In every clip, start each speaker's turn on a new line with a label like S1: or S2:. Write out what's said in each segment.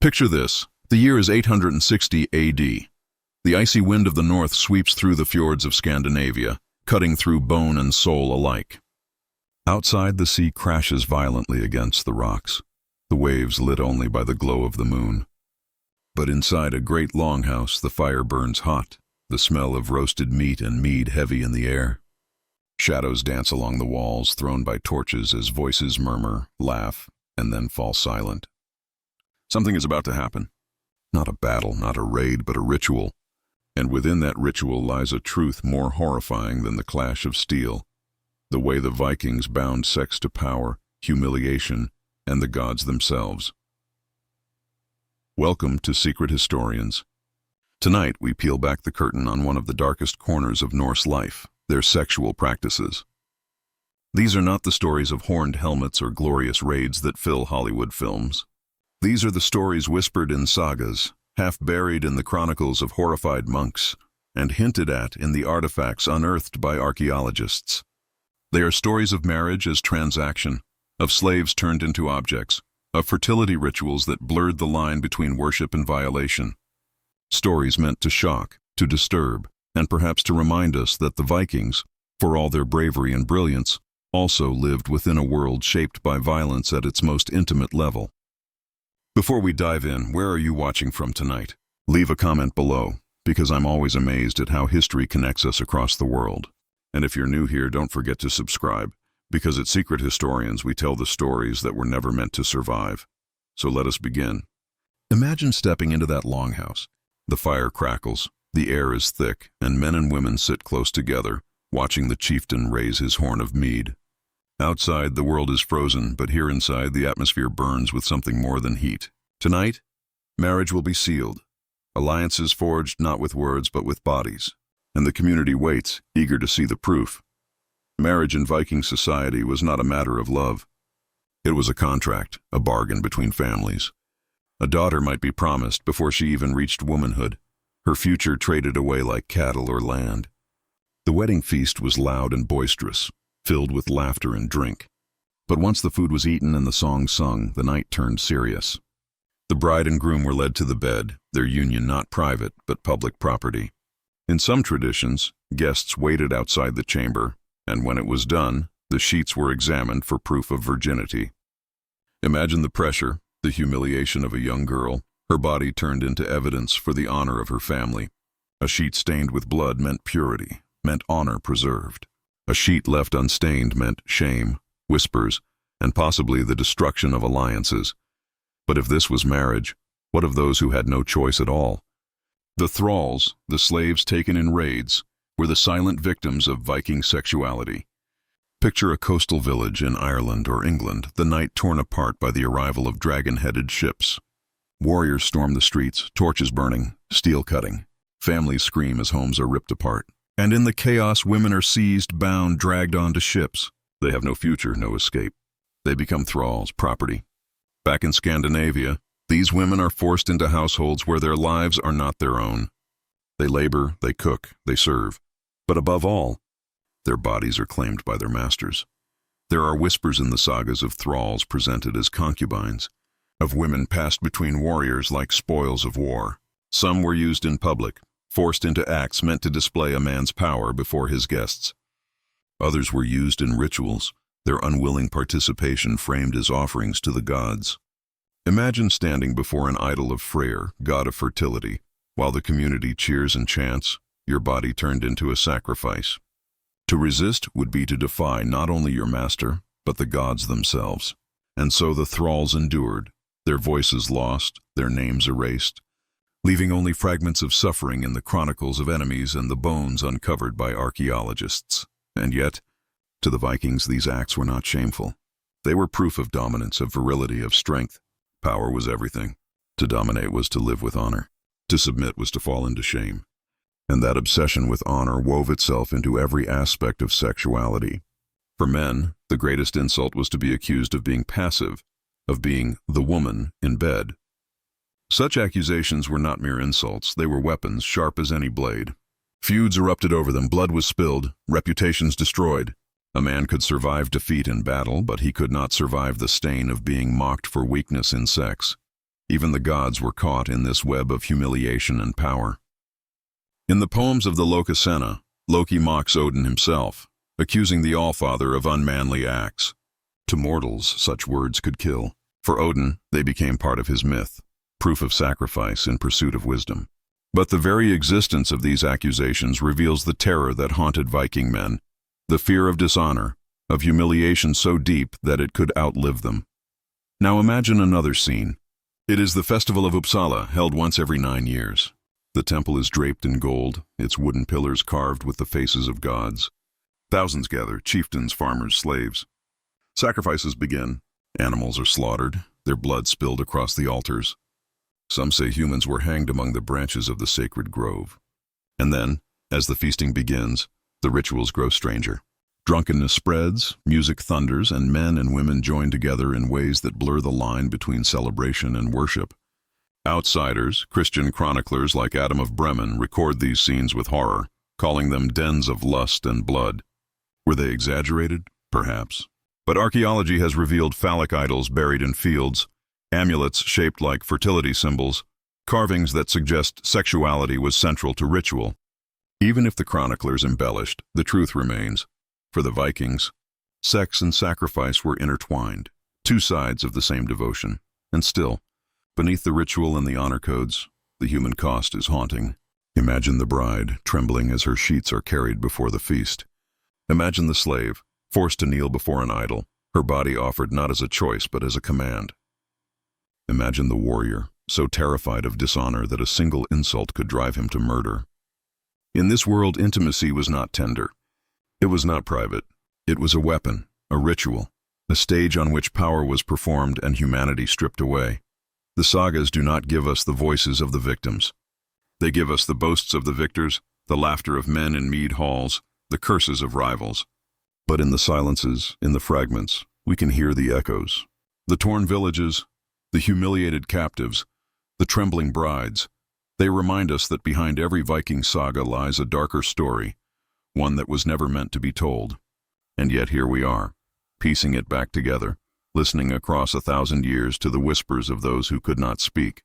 S1: Picture this. The year is 860 AD. The icy wind of the north sweeps through the fjords of Scandinavia, cutting through bone and soul alike. Outside, the sea crashes violently against the rocks, the waves lit only by the glow of the moon. But inside a great longhouse, the fire burns hot, the smell of roasted meat and mead heavy in the air. Shadows dance along the walls, thrown by torches as voices murmur, laugh, and then fall silent. Something is about to happen. Not a battle, not a raid, but a ritual. And within that ritual lies a truth more horrifying than the clash of steel. The way the Vikings bound sex to power, humiliation, and the gods themselves. Welcome to Secret Historians. Tonight we peel back the curtain on one of the darkest corners of Norse life, their sexual practices. These are not the stories of horned helmets or glorious raids that fill Hollywood films. These are the stories whispered in sagas, half buried in the chronicles of horrified monks, and hinted at in the artifacts unearthed by archaeologists. They are stories of marriage as transaction, of slaves turned into objects, of fertility rituals that blurred the line between worship and violation. Stories meant to shock, to disturb, and perhaps to remind us that the Vikings, for all their bravery and brilliance, also lived within a world shaped by violence at its most intimate level. Before we dive in, where are you watching from tonight? Leave a comment below, because I'm always amazed at how history connects us across the world. And if you're new here, don't forget to subscribe, because at Secret Historians we tell the stories that were never meant to survive. So let us begin. Imagine stepping into that longhouse. The fire crackles, the air is thick, and men and women sit close together, watching the chieftain raise his horn of mead. Outside, the world is frozen, but here inside, the atmosphere burns with something more than heat. Tonight, marriage will be sealed. Alliances forged not with words, but with bodies. And the community waits, eager to see the proof. Marriage in Viking society was not a matter of love. It was a contract, a bargain between families. A daughter might be promised before she even reached womanhood, her future traded away like cattle or land. The wedding feast was loud and boisterous, filled with laughter and drink. But once the food was eaten and the song sung, the night turned serious. The bride and groom were led to the bed, their union not private, but public property. In some traditions, guests waited outside the chamber, and when it was done, the sheets were examined for proof of virginity. Imagine the pressure, the humiliation of a young girl, her body turned into evidence for the honor of her family. A sheet stained with blood meant purity, meant honor preserved. A sheet left unstained meant shame, whispers, and possibly the destruction of alliances. But if this was marriage, what of those who had no choice at all? The thralls, the slaves taken in raids, were the silent victims of Viking sexuality. Picture a coastal village in Ireland or England, the night torn apart by the arrival of dragon-headed ships. Warriors storm the streets, torches burning, steel cutting. Families scream as homes are ripped apart. And in the chaos, women are seized, bound, dragged onto ships. They have no future, no escape. They become thralls, property. Back in Scandinavia, these women are forced into households where their lives are not their own. They labor, they cook, they serve. But above all, their bodies are claimed by their masters. There are whispers in the sagas of thralls presented as concubines, of women passed between warriors like spoils of war. Some were used in public, forced into acts meant to display a man's power before his guests. Others were used in rituals, their unwilling participation framed as offerings to the gods. Imagine standing before an idol of Freyr, god of fertility, while the community cheers and chants, your body turned into a sacrifice. To resist would be to defy not only your master, but the gods themselves. And so the thralls endured, their voices lost, their names erased, leaving only fragments of suffering in the chronicles of enemies and the bones uncovered by archaeologists. And yet, to the Vikings, these acts were not shameful. They were proof of dominance, of virility, of strength. Power was everything. To dominate was to live with honor. To submit was to fall into shame. And that obsession with honor wove itself into every aspect of sexuality. For men, the greatest insult was to be accused of being passive, of being the woman in bed. Such accusations were not mere insults, they were weapons sharp as any blade. Feuds erupted over them, blood was spilled, reputations destroyed. A man could survive defeat in battle, but he could not survive the stain of being mocked for weakness in sex. Even the gods were caught in this web of humiliation and power. In the poems of the Lokasenna, Loki mocks Odin himself, accusing the Allfather of unmanly acts. To mortals, such words could kill. For Odin, they became part of his myth, proof of sacrifice in pursuit of wisdom. But the very existence of these accusations reveals the terror that haunted Viking men, the fear of dishonor, of humiliation so deep that it could outlive them. Now imagine another scene. It is the festival of Uppsala, held once every 9 years. The temple is draped in gold, its wooden pillars carved with the faces of gods. Thousands gather, chieftains, farmers, slaves. Sacrifices begin. Animals are slaughtered, their blood spilled across the altars. Some say humans were hanged among the branches of the sacred grove. And then, as the feasting begins, the rituals grow stranger. Drunkenness spreads, music thunders, and men and women join together in ways that blur the line between celebration and worship. Outsiders, Christian chroniclers like Adam of Bremen, record these scenes with horror, calling them dens of lust and blood. Were they exaggerated? Perhaps. But archaeology has revealed phallic idols buried in fields, amulets shaped like fertility symbols, carvings that suggest sexuality was central to ritual. Even if the chroniclers embellished, the truth remains. For the Vikings, sex and sacrifice were intertwined, two sides of the same devotion. And still, beneath the ritual and the honor codes, the human cost is haunting. Imagine the bride, trembling as her sheets are carried before the feast. Imagine the slave, forced to kneel before an idol, her body offered not as a choice but as a command. Imagine the warrior, so terrified of dishonor that a single insult could drive him to murder. In this world, intimacy was not tender. It was not private. It was a weapon, a ritual, a stage on which power was performed and humanity stripped away. The sagas do not give us the voices of the victims. They give us the boasts of the victors, the laughter of men in mead halls, the curses of rivals. But in the silences, in the fragments, we can hear the echoes. The torn villages, the humiliated captives, the trembling brides. They remind us that behind every Viking saga lies a darker story, one that was never meant to be told. And yet here we are, piecing it back together, listening across 1,000 years to the whispers of those who could not speak.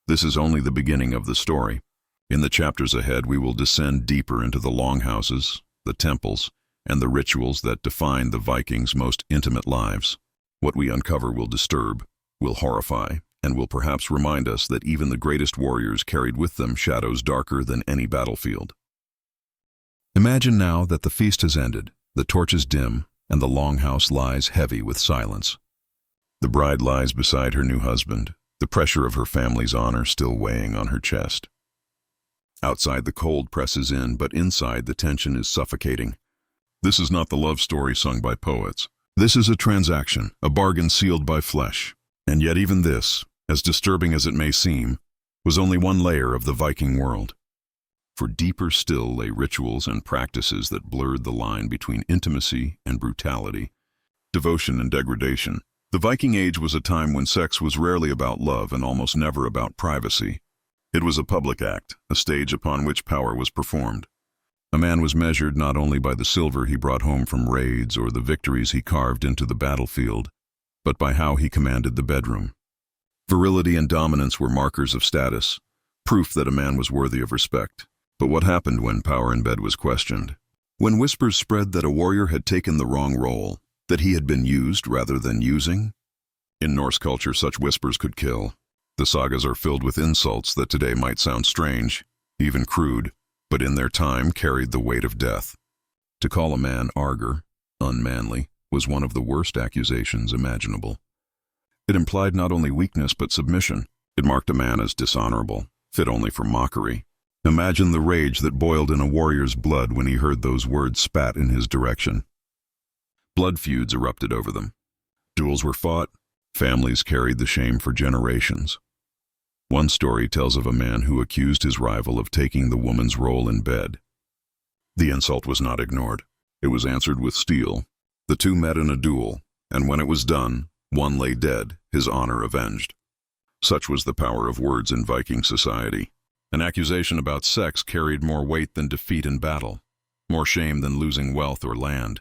S1: This is only the beginning of the story. In the chapters ahead, we will descend deeper into the longhouses, the temples, and the rituals that define the Vikings' most intimate lives. What we uncover will disturb, will horrify, and will perhaps remind us that even the greatest warriors carried with them shadows darker than any battlefield. Imagine now that the feast has ended, the torches dim, and the longhouse lies heavy with silence. The bride lies beside her new husband, the pressure of her family's honor still weighing on her chest. Outside the cold presses in, but inside the tension is suffocating. This is not the love story sung by poets. This is a transaction, a bargain sealed by flesh. And yet even this, as disturbing as it may seem, was only one layer of the Viking world. For deeper still lay rituals and practices that blurred the line between intimacy and brutality, devotion and degradation. The Viking Age was a time when sex was rarely about love and almost never about privacy. It was a public act, a stage upon which power was performed. A man was measured not only by the silver he brought home from raids or the victories he carved into the battlefield, but by how he commanded the bedroom. Virility and dominance were markers of status, proof that a man was worthy of respect. But what happened when power in bed was questioned? When whispers spread that a warrior had taken the wrong role, that he had been used rather than using? In Norse culture, such whispers could kill. The sagas are filled with insults that today might sound strange, even crude, but in their time carried the weight of death. To call a man arger, unmanly, was one of the worst accusations imaginable. It implied not only weakness but submission. It marked a man as dishonorable, fit only for mockery. Imagine the rage that boiled in a warrior's blood when he heard those words spat in his direction. Blood feuds erupted over them. Duels were fought. Families carried the shame for generations. One story tells of a man who accused his rival of taking the woman's role in bed. The insult was not ignored. It was answered with steel. The two met in a duel, and when it was done, one lay dead, his honor avenged. Such was the power of words in Viking society. An accusation about sex carried more weight than defeat in battle, more shame than losing wealth or land.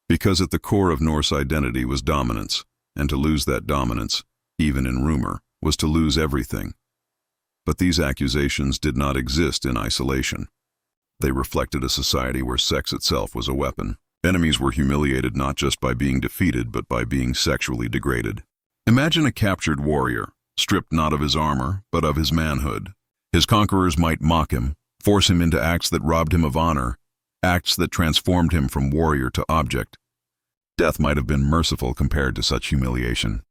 S1: Because at the core of Norse identity was dominance, and to lose that dominance, even in rumor, was to lose everything. But these accusations did not exist in isolation. They reflected a society where sex itself was a weapon. Enemies were humiliated not just by being defeated, but by being sexually degraded. Imagine a captured warrior, stripped not of his armor, but of his manhood. His conquerors might mock him, force him into acts that robbed him of honor, acts that transformed him from warrior to object. Death might have been merciful compared to such humiliation.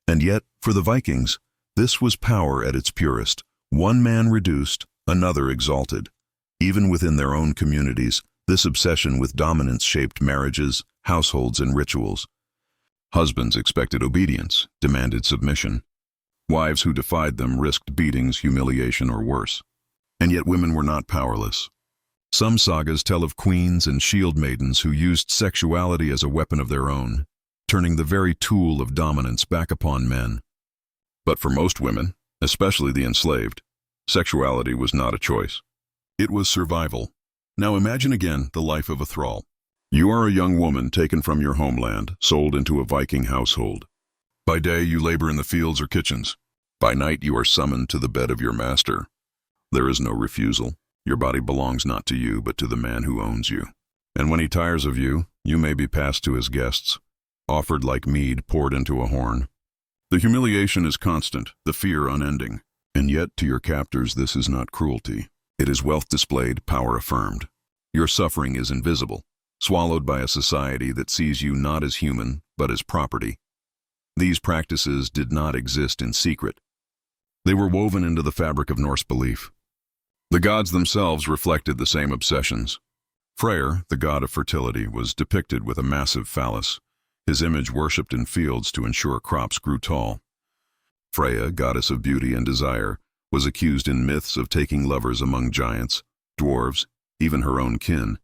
S1: And yet, for the Vikings, this was power at its purest. One man reduced, another exalted. Even within their own communities, this obsession with dominance shaped marriages, households, and rituals. Husbands expected obedience, demanded submission. Wives who defied them risked beatings, humiliation, or worse. And yet women were not powerless. Some sagas tell of queens and shield maidens who used sexuality as a weapon of their own, turning the very tool of dominance back upon men. But for most women, especially the enslaved, sexuality was not a choice. It was survival. Now imagine again the life of a thrall. You are a young woman taken from your homeland, sold into a Viking household. By day you labor in the fields or kitchens. By night you are summoned to the bed of your master. There is no refusal. Your body belongs not to you, but to the man who owns you. And when he tires of you, you may be passed to his guests, offered like mead poured into a horn. The humiliation is constant, the fear unending. And yet to your captors this is not cruelty. It is wealth displayed, power affirmed. Your suffering is invisible, swallowed by a society that sees you not as human, but as property. These practices did not exist in secret. They were woven into the fabric of Norse belief. The gods themselves reflected the same obsessions. Freyr, the god of fertility, was depicted with a massive phallus, his image worshipped in fields to ensure crops grew tall. Freya, goddess of beauty and desire, was accused in myths of taking lovers among giants, dwarves, even her own kin.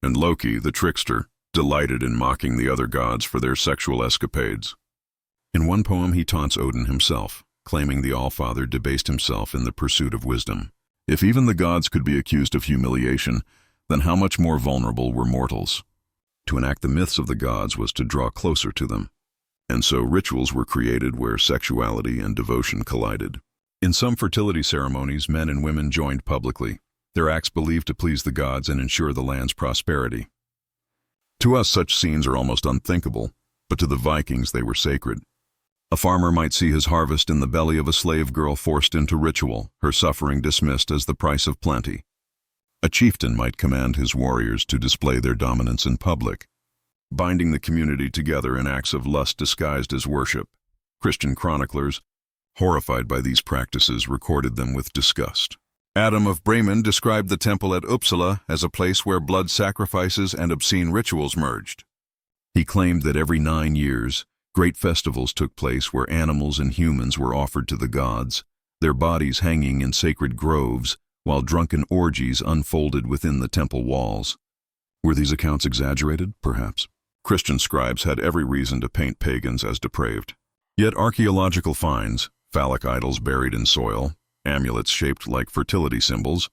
S1: And Loki, the trickster, delighted in mocking the other gods for their sexual escapades. In one poem he taunts Odin himself, claiming the Allfather debased himself in the pursuit of wisdom. If even the gods could be accused of humiliation, then how much more vulnerable were mortals? To enact the myths of the gods was to draw closer to them. And so rituals were created where sexuality and devotion collided. In some fertility ceremonies, men and women joined publicly, their acts believed to please the gods and ensure the land's prosperity. To us, such scenes are almost unthinkable, but to the Vikings they were sacred. A farmer might see his harvest in the belly of a slave girl forced into ritual, her suffering dismissed as the price of plenty. A chieftain might command his warriors to display their dominance in public, binding the community together in acts of lust disguised as worship. Christian chroniclers, horrified by these practices, recorded them with disgust. Adam of Bremen described the temple at Uppsala as a place where blood sacrifices and obscene rituals merged. He claimed that every 9 years, great festivals took place where animals and humans were offered to the gods, their bodies hanging in sacred groves, while drunken orgies unfolded within the temple walls. Were these accounts exaggerated? Perhaps. Christian scribes had every reason to paint pagans as depraved. Yet archaeological finds, phallic idols buried in soil, amulets shaped like fertility symbols,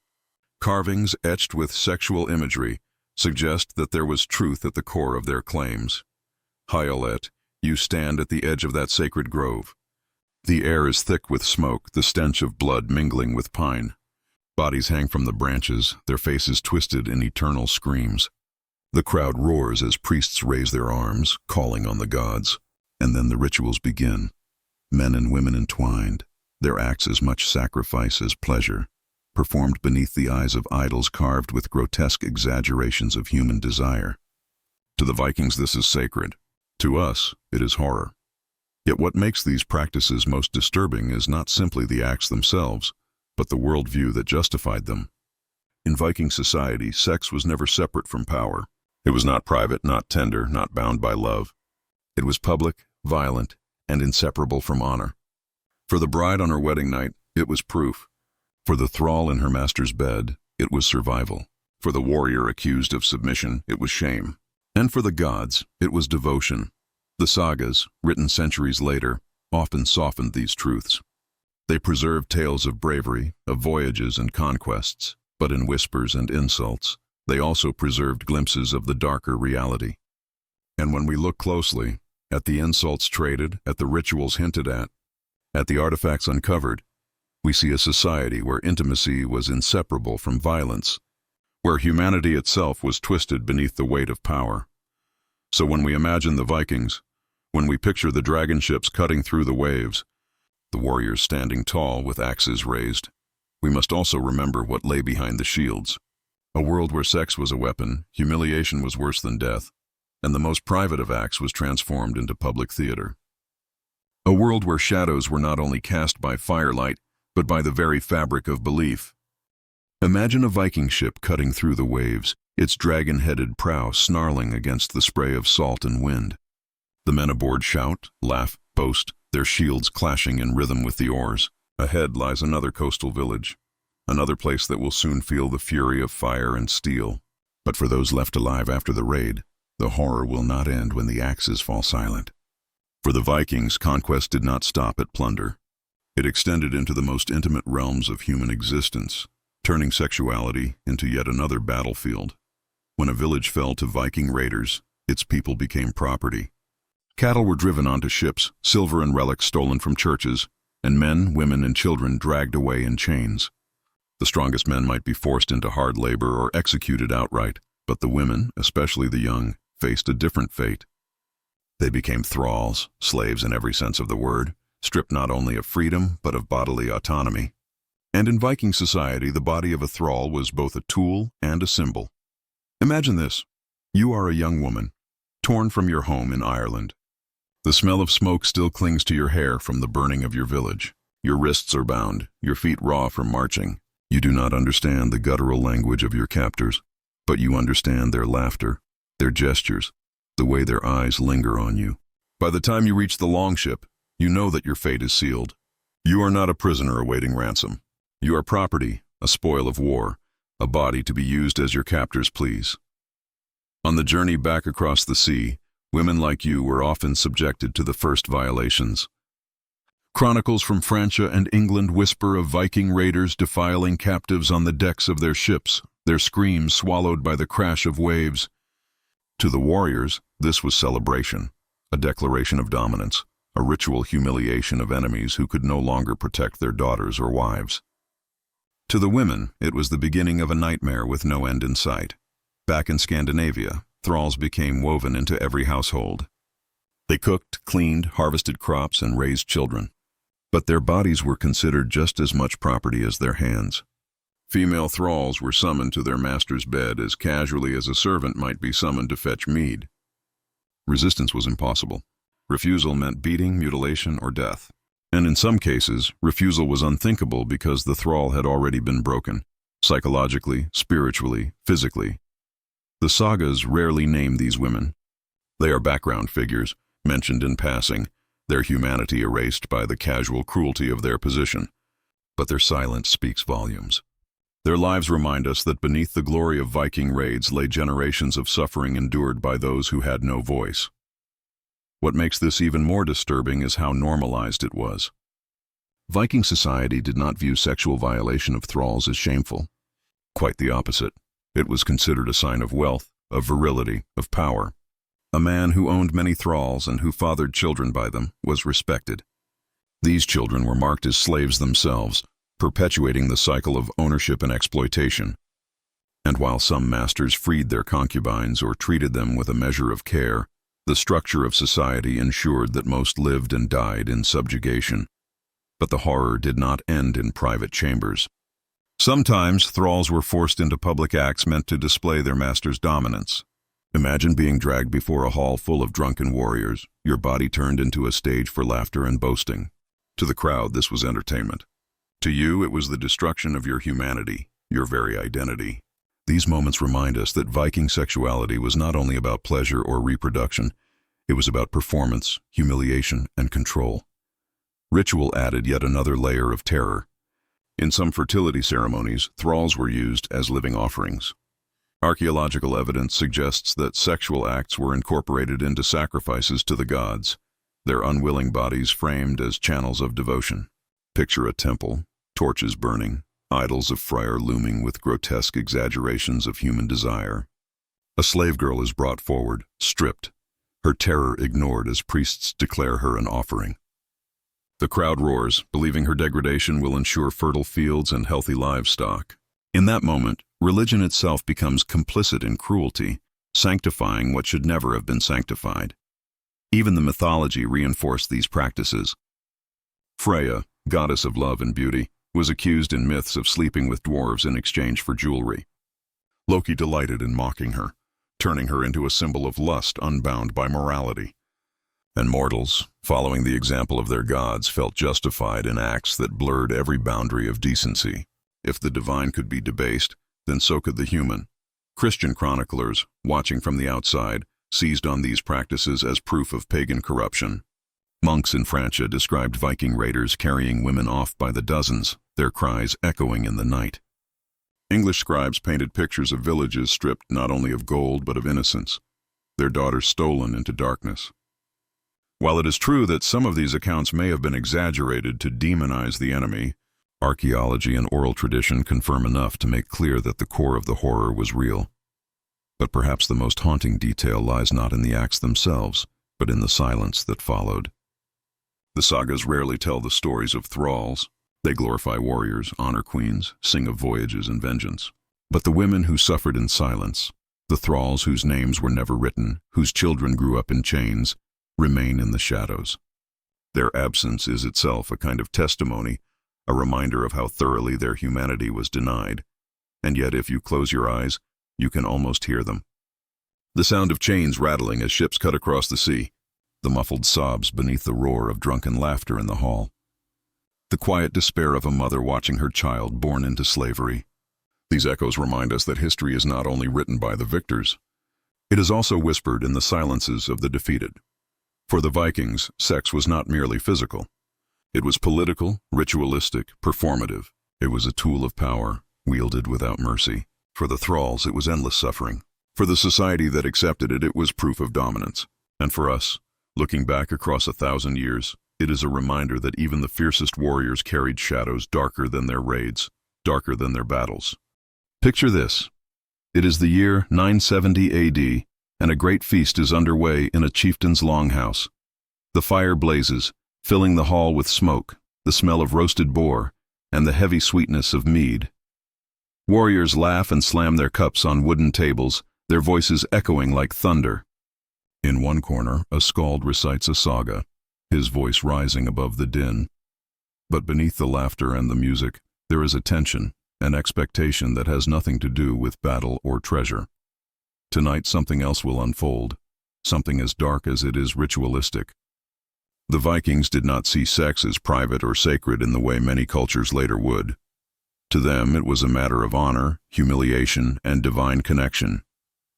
S1: carvings etched with sexual imagery, suggest that there was truth at the core of their claims. Hyolet, you stand at the edge of that sacred grove. The air is thick with smoke, the stench of blood mingling with pine. Bodies hang from the branches, their faces twisted in eternal screams. The crowd roars as priests raise their arms, calling on the gods. And then the rituals begin. Men and women entwined, their acts as much sacrifice as pleasure, performed beneath the eyes of idols carved with grotesque exaggerations of human desire. To the Vikings this is sacred. To us, it is horror. Yet what makes these practices most disturbing is not simply the acts themselves, but the worldview that justified them. In Viking society, sex was never separate from power. It was not private, not tender, not bound by love. It was public, violent, and inseparable from honor. For the bride on her wedding night, it was proof. For the thrall in her master's bed, it was survival. For the warrior accused of submission, it was shame. And for the gods, it was devotion. The sagas, written centuries later, often softened these truths. They preserved tales of bravery, of voyages and conquests, but in whispers and insults, they also preserved glimpses of the darker reality. And when we look closely, at the insults traded, at the rituals hinted at, At the artifacts uncovered, we see a society where intimacy was inseparable from violence, where humanity itself was twisted beneath the weight of power. So when we imagine the Vikings, when we picture the dragon ships cutting through the waves, the warriors standing tall with axes raised, we must also remember what lay behind the shields. A world where sex was a weapon, humiliation was worse than death, and the most private of acts was transformed into public theater. A world where shadows were not only cast by firelight, but by the very fabric of belief. Imagine a Viking ship cutting through the waves, its dragon-headed prow snarling against the spray of salt and wind. The men aboard shout, laugh, boast, their shields clashing in rhythm with the oars. Ahead lies another coastal village, another place that will soon feel the fury of fire and steel. But for those left alive after the raid, the horror will not end when the axes fall silent. For the Vikings, conquest did not stop at plunder. It extended into the most intimate realms of human existence, turning sexuality into yet another battlefield. When a village fell to Viking raiders, its people became property. Cattle were driven onto ships, silver and relics stolen from churches, and men, women, and children dragged away in chains. The strongest men might be forced into hard labor or executed outright, but the women, especially the young, faced a different fate. They became thralls, slaves in every sense of the word, stripped not only of freedom but of bodily autonomy. And in Viking society, the body of a thrall was both a tool and a symbol. Imagine this. You are a young woman, torn from your home in Ireland. The smell of smoke still clings to your hair from the burning of your village. Your wrists are bound, your feet raw from marching. You do not understand the guttural language of your captors, but you understand their laughter, their gestures, the way their eyes linger on you. By the time you reach the longship, you know that your fate is sealed. You are not a prisoner awaiting ransom. You are property, a spoil of war, a body to be used as your captors please. On the journey back across the sea, women like you were often subjected to the first violations. Chronicles from Francia and England whisper of Viking raiders defiling captives on the decks of their ships, their screams swallowed by the crash of waves. To the warriors, this was celebration, a declaration of dominance, a ritual humiliation of enemies who could no longer protect their daughters or wives. To the women, it was the beginning of a nightmare with no end in sight. Back in Scandinavia, thralls became woven into every household. They cooked, cleaned, harvested crops, and raised children. But their bodies were considered just as much property as their hands. Female thralls were summoned to their master's bed as casually as a servant might be summoned to fetch mead. Resistance was impossible. Refusal meant beating, mutilation, or death. And in some cases, refusal was unthinkable because the thrall had already been broken, psychologically, spiritually, physically. The sagas rarely name these women. They are background figures, mentioned in passing, their humanity erased by the casual cruelty of their position. But their silence speaks volumes. Their lives remind us that beneath the glory of Viking raids lay generations of suffering endured by those who had no voice. What makes this even more disturbing is how normalized it was. Viking society did not view sexual violation of thralls as shameful. Quite the opposite. It was considered a sign of wealth, of virility, of power. A man who owned many thralls and who fathered children by them was respected. These children were marked as slaves themselves, perpetuating the cycle of ownership and exploitation. And while some masters freed their concubines or treated them with a measure of care, the structure of society ensured that most lived and died in subjugation. But the horror did not end in private chambers. Sometimes thralls were forced into public acts meant to display their master's dominance. Imagine being dragged before a hall full of drunken warriors, your body turned into a stage for laughter and boasting. To the crowd, this was entertainment. To you, it was the destruction of your humanity, your very identity. These moments remind us that Viking sexuality was not only about pleasure or reproduction, it was about performance, humiliation, and control. Ritual added yet another layer of terror. In some fertility ceremonies, thralls were used as living offerings. Archaeological evidence suggests that sexual acts were incorporated into sacrifices to the gods, their unwilling bodies framed as channels of devotion. Picture a temple, torches burning, idols of fire looming with grotesque exaggerations of human desire. A slave girl is brought forward, stripped, her terror ignored as priests declare her an offering. The crowd roars, believing her degradation will ensure fertile fields and healthy livestock. In that moment, religion itself becomes complicit in cruelty, sanctifying what should never have been sanctified. Even the mythology reinforced these practices. Freya, goddess of love and beauty, was accused in myths of sleeping with dwarves in exchange for jewelry. Loki delighted in mocking her, turning her into a symbol of lust unbound by morality. And mortals, following the example of their gods, felt justified in acts that blurred every boundary of decency. If the divine could be debased, then so could the human. Christian chroniclers, watching from the outside, seized on these practices as proof of pagan corruption. Monks in Francia described Viking raiders carrying women off by the dozens, their cries echoing in the night. English scribes painted pictures of villages stripped not only of gold but of innocence, their daughters stolen into darkness. While it is true that some of these accounts may have been exaggerated to demonize the enemy, archaeology and oral tradition confirm enough to make clear that the core of the horror was real. But perhaps the most haunting detail lies not in the acts themselves, but in the silence that followed. The sagas rarely tell the stories of thralls. They glorify warriors, honor queens, sing of voyages and vengeance. But the women who suffered in silence, the thralls whose names were never written, whose children grew up in chains, remain in the shadows. Their absence is itself a kind of testimony, a reminder of how thoroughly their humanity was denied. And yet if you close your eyes, you can almost hear them. The sound of chains rattling as ships cut across the sea, the muffled sobs beneath the roar of drunken laughter in the hall, the quiet despair of a mother watching her child born into slavery. These echoes remind us that history is not only written by the victors, it is also whispered in the silences of the defeated. For the Vikings, sex was not merely physical. It was political, ritualistic, performative. It was a tool of power, wielded without mercy. For the thralls, it was endless suffering. For the society that accepted it, it was proof of dominance. And for us, looking back across 1,000 years, it is a reminder that even the fiercest warriors carried shadows darker than their raids, darker than their battles. Picture this. It is the year 970 AD, and a great feast is underway in a chieftain's longhouse. The fire blazes, filling the hall with smoke, the smell of roasted boar, and the heavy sweetness of mead. Warriors laugh and slam their cups on wooden tables, their voices echoing like thunder. In one corner, a skald recites a saga, his voice rising above the din. But beneath the laughter and the music, there is a tension, an expectation that has nothing to do with battle or treasure. Tonight something else will unfold, something as dark as it is ritualistic. The Vikings did not see sex as private or sacred in the way many cultures later would. To them, it was a matter of honor, humiliation, and divine connection.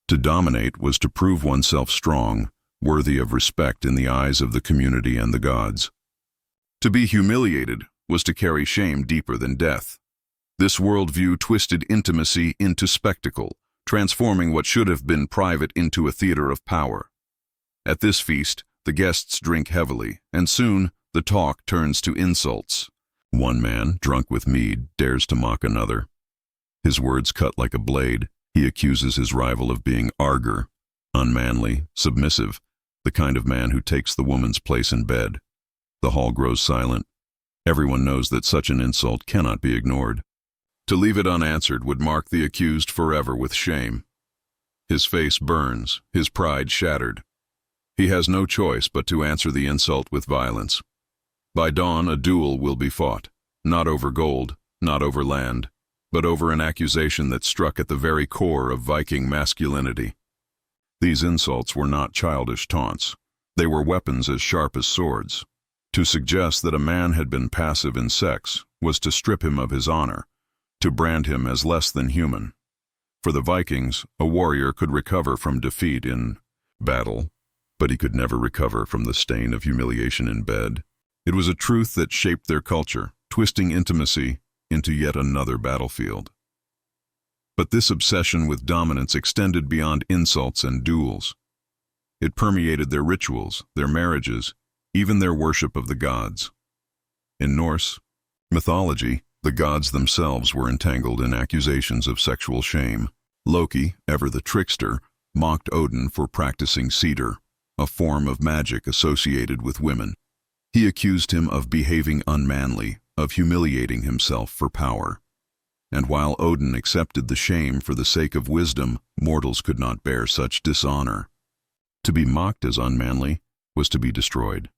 S1: To dominate was to prove oneself strong, worthy of respect in the eyes of the community and the gods. To be humiliated was to carry shame deeper than death. This worldview twisted intimacy into spectacle, transforming what should have been private into a theater of power. At this feast, the guests drink heavily, and soon the talk turns to insults. One man, drunk with mead, dares to mock another. His words cut like a blade. He accuses his rival of being arger, unmanly, submissive, the kind of man who takes the woman's place in bed. The hall grows silent. Everyone knows that such an insult cannot be ignored. To leave it unanswered would mark the accused forever with shame. His face burns, his pride shattered. He has no choice but to answer the insult with violence. By dawn, a duel will be fought, not over gold, not over land, but over an accusation that struck at the very core of Viking masculinity. These insults were not childish taunts. They were weapons as sharp as swords. To suggest that a man had been passive in sex was to strip him of his honor, to brand him as less than human. For the Vikings, a warrior could recover from defeat in battle, but he could never recover from the stain of humiliation in bed. It was a truth that shaped their culture, twisting intimacy into yet another battlefield. But this obsession with dominance extended beyond insults and duels. It permeated their rituals, their marriages, even their worship of the gods. In Norse mythology, the gods themselves were entangled in accusations of sexual shame. Loki, ever the trickster, mocked Odin for practicing cedar, a form of magic associated with women. He accused him of behaving unmanly, of humiliating himself for power. And while Odin accepted the shame for the sake of wisdom, mortals could not bear such dishonor. To be mocked as unmanly was to be destroyed.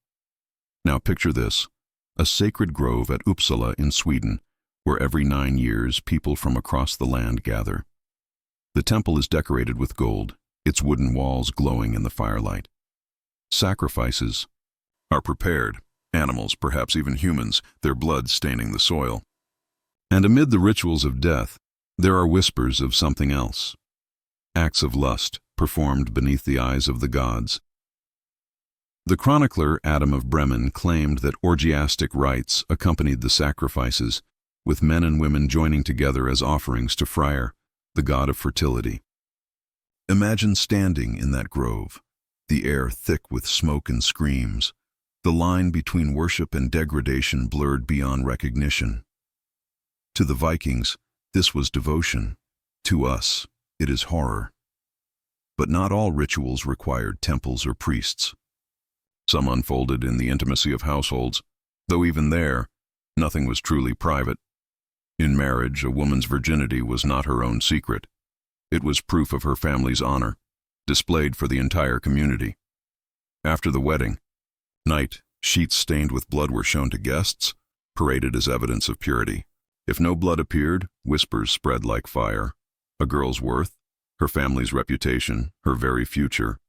S1: Now picture this, a sacred grove at Uppsala in Sweden, where every 9 years people from across the land gather. The temple is decorated with gold, its wooden walls glowing in the firelight. Sacrifices are prepared, animals, perhaps even humans, their blood staining the soil. And amid the rituals of death, there are whispers of something else. Acts of lust performed beneath the eyes of the gods. The chronicler Adam of Bremen claimed that orgiastic rites accompanied the sacrifices, with men and women joining together as offerings to Freyr, the god of fertility. Imagine standing in that grove, the air thick with smoke and screams, the line between worship and degradation blurred beyond recognition. To the Vikings, this was devotion. To us, it is horror. But not all rituals required temples or priests. Some unfolded in the intimacy of households, though even there, nothing was truly private. In marriage, a woman's virginity was not her own secret. It was proof of her family's honor, displayed for the entire community. After the wedding, night, sheets stained with blood were shown to guests, paraded as evidence of purity. If no blood appeared, whispers spread like fire. A girl's worth, her family's reputation, her very future.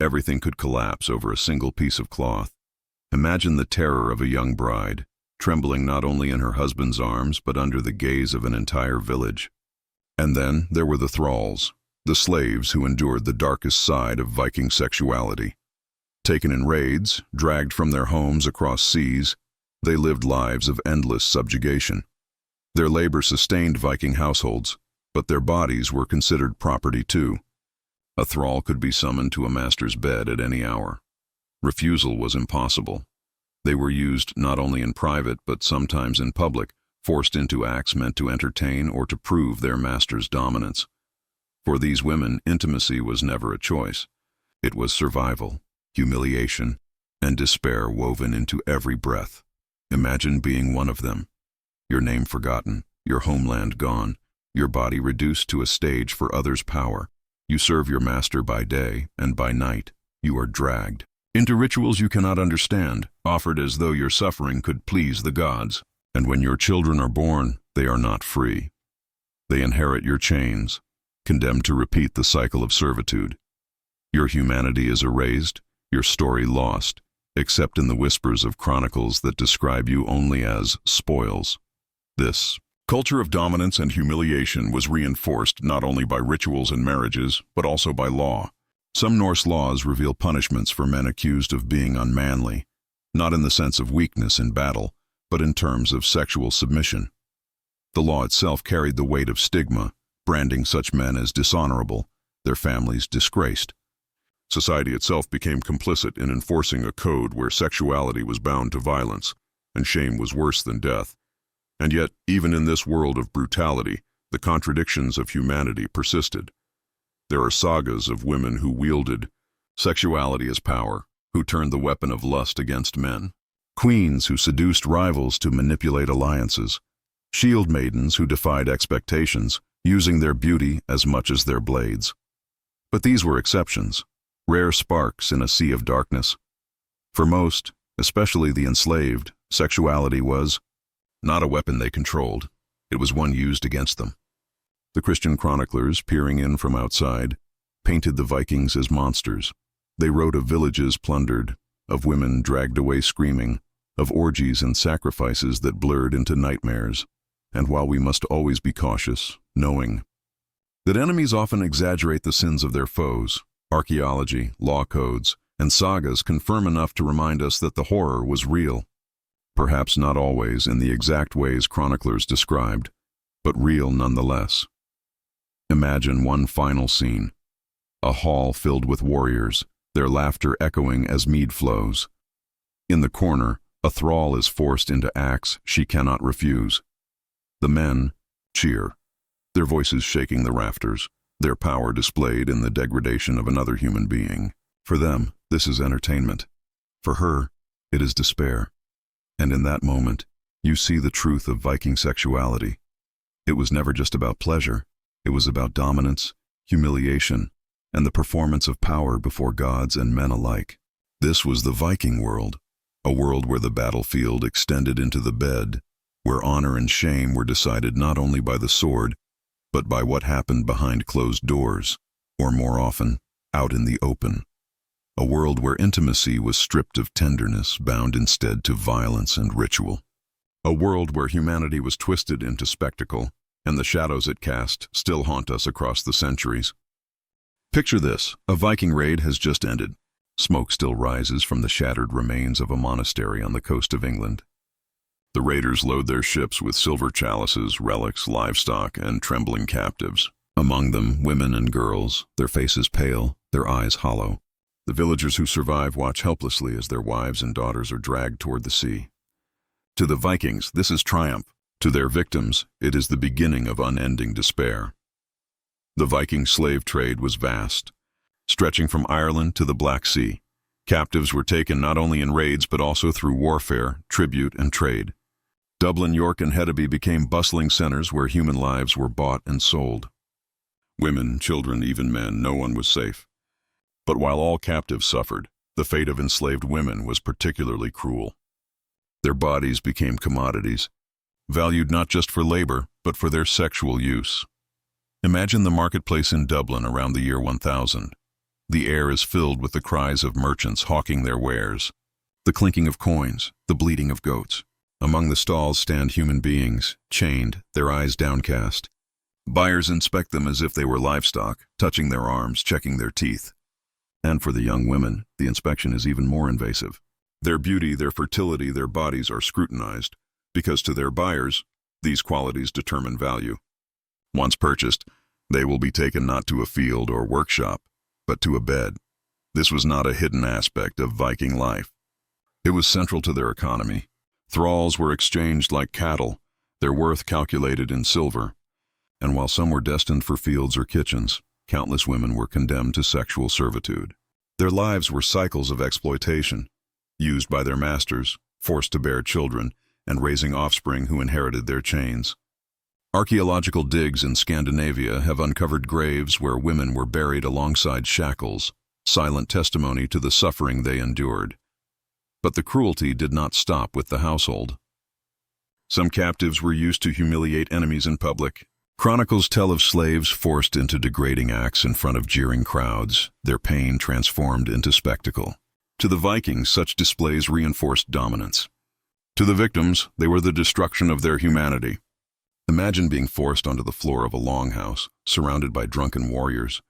S1: Everything could collapse over a single piece of cloth. Imagine the terror of a young bride, trembling not only in her husband's arms but under the gaze of an entire village. And then there were the thralls, the slaves who endured the darkest side of Viking sexuality. Taken in raids, dragged from their homes across seas, they lived lives of endless subjugation. Their labor sustained Viking households, but their bodies were considered property too. A thrall could be summoned to a master's bed at any hour. Refusal was impossible. They were used not only in private but sometimes in public, forced into acts meant to entertain or to prove their master's dominance. For these women, intimacy was never a choice. It was survival, humiliation, and despair woven into every breath. Imagine being one of them. Your name forgotten, your homeland gone, your body reduced to a stage for others' power. You serve your master by day, and by night, you are dragged into rituals you cannot understand, offered as though your suffering could please the gods. And when your children are born, they are not free. They inherit your chains, condemned to repeat the cycle of servitude. Your humanity is erased, your story lost, except in the whispers of chronicles that describe you only as spoils. This culture of dominance and humiliation was reinforced not only by rituals and marriages, but also by law. Some Norse laws reveal punishments for men accused of being unmanly, not in the sense of weakness in battle, but in terms of sexual submission. The law itself carried the weight of stigma, branding such men as dishonorable, their families disgraced. Society itself became complicit in enforcing a code where sexuality was bound to violence, and shame was worse than death. And yet, even in this world of brutality, the contradictions of humanity persisted. There are sagas of women who wielded sexuality as power, who turned the weapon of lust against men. Queens who seduced rivals to manipulate alliances. Shield maidens who defied expectations, using their beauty as much as their blades. But these were exceptions, rare sparks in a sea of darkness. For most, especially the enslaved, sexuality was not a weapon they controlled, it was one used against them. The Christian chroniclers, peering in from outside, painted the Vikings as monsters. They wrote of villages plundered, of women dragged away screaming, of orgies and sacrifices that blurred into nightmares. And while we must always be cautious, knowing that enemies often exaggerate the sins of their foes, archaeology, law codes, and sagas confirm enough to remind us that the horror was real. Perhaps not always in the exact ways chroniclers described, but real nonetheless. Imagine one final scene. A hall filled with warriors, their laughter echoing as mead flows. In the corner, a thrall is forced into acts she cannot refuse. The men cheer, their voices shaking the rafters, their power displayed in the degradation of another human being. For them, this is entertainment. For her, it is despair. And in that moment, you see the truth of Viking sexuality. It was never just about pleasure, it was about dominance, humiliation, and the performance of power before gods and men alike. This was the Viking world, a world where the battlefield extended into the bed, where honor and shame were decided not only by the sword, but by what happened behind closed doors, or more often, out in the open. A world where intimacy was stripped of tenderness, bound instead to violence and ritual. A world where humanity was twisted into spectacle, and the shadows it cast still haunt us across the centuries. Picture this: a Viking raid has just ended. Smoke still rises from the shattered remains of a monastery on the coast of England. The raiders load their ships with silver chalices, relics, livestock, and trembling captives. Among them, women and girls, their faces pale, their eyes hollow. The villagers who survive watch helplessly as their wives and daughters are dragged toward the sea. To the Vikings, this is triumph. To their victims, it is the beginning of unending despair. The Viking slave trade was vast, stretching from Ireland to the Black Sea. Captives were taken not only in raids but also through warfare, tribute, and trade. Dublin, York, and Hedeby became bustling centers where human lives were bought and sold. Women, children, even men, no one was safe. But while all captives suffered, the fate of enslaved women was particularly cruel. Their bodies became commodities, valued not just for labor, but for their sexual use. Imagine the marketplace in Dublin around the year 1000. The air is filled with the cries of merchants hawking their wares, the clinking of coins, the bleating of goats. Among the stalls stand human beings, chained, their eyes downcast. Buyers inspect them as if they were livestock, touching their arms, checking their teeth. And for the young women, the inspection is even more invasive. Their beauty, their fertility, their bodies are scrutinized, because to their buyers, these qualities determine value. Once purchased, they will be taken not to a field or workshop, but to a bed. This was not a hidden aspect of Viking life. It was central to their economy. Thralls were exchanged like cattle, their worth calculated in silver. And while some were destined for fields or kitchens, countless women were condemned to sexual servitude. Their lives were cycles of exploitation, used by their masters, forced to bear children, and raising offspring who inherited their chains. Archaeological digs in Scandinavia have uncovered graves where women were buried alongside shackles, silent testimony to the suffering they endured. But the cruelty did not stop with the household. Some captives were used to humiliate enemies in public. Chronicles tell of slaves forced into degrading acts in front of jeering crowds, their pain transformed into spectacle. To the Vikings, such displays reinforced dominance. To the victims, they were the destruction of their humanity. Imagine being forced onto the floor of a longhouse, surrounded by drunken warriors,